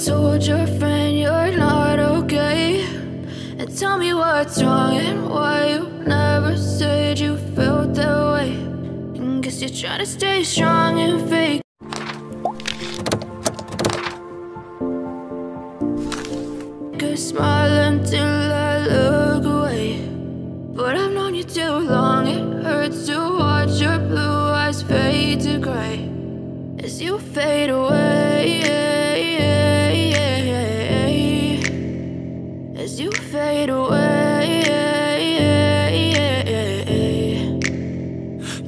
told your friend you're not okay, and tell me what's wrong and why you never said you felt that way. And guess you're trying to stay strong and fake. Smile until I look away, but I've known you too long. It hurts to watch your blue eyes fade to gray as you fade away, as you fade away.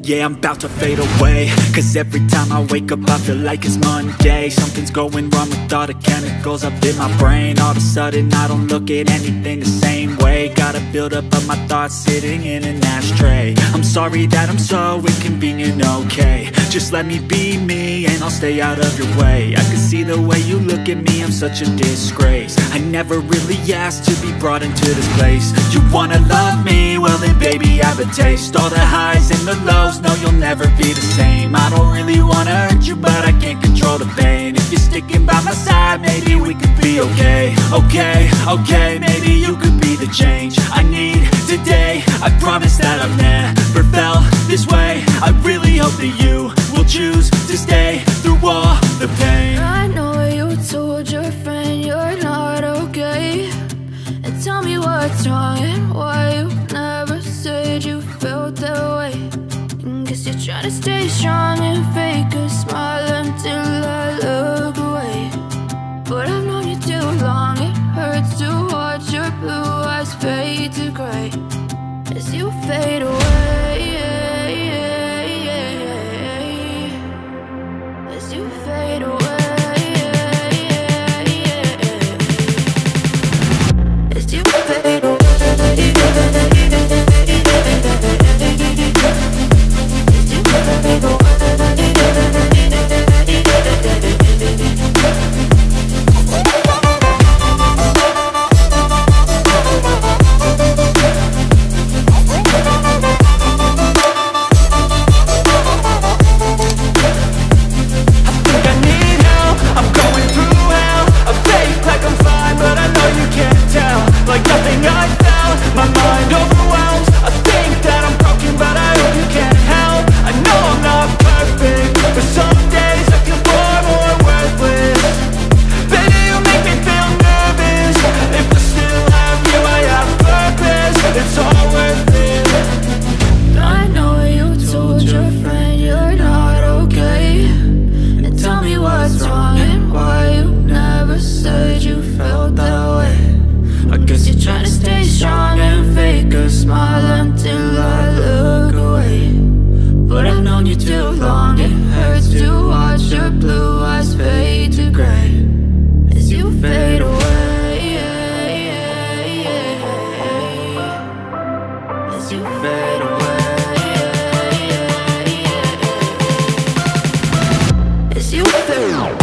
Yeah, I'm about to fade away, cause every time I wake up I feel like it's Monday. Something's going wrong with all the chemicals up in my brain. All of a sudden I don't look at anything the same way. Gotta build up of my thoughts sitting in an ashtray. I'm sorry that I'm so inconvenient, okay. Just let me be me and I'll stay out of your way. I can see the way you look at me, I'm such a disgrace. I never really asked to be brought into this place. You wanna love me? Well then baby have a taste. All the highs and the lows, no, you'll never be the same. I don't really wanna hurt you, but I can't control the pain. If you're sticking by my side, maybe we could be okay. Okay, maybe you could be the change I need today. I promise that I've never felt this way. I really hope that you will choose to stay through all the pain. I know you told your friend you're not okay, and tell me what's wrong and why you never said you felt that way. Guess you're trying to stay strong and fake a smile until I look away, but I've known you too long. It hurts to watch your blue eyes fade to gray as you fade away, as you fade away, as you fade away. As you fade away.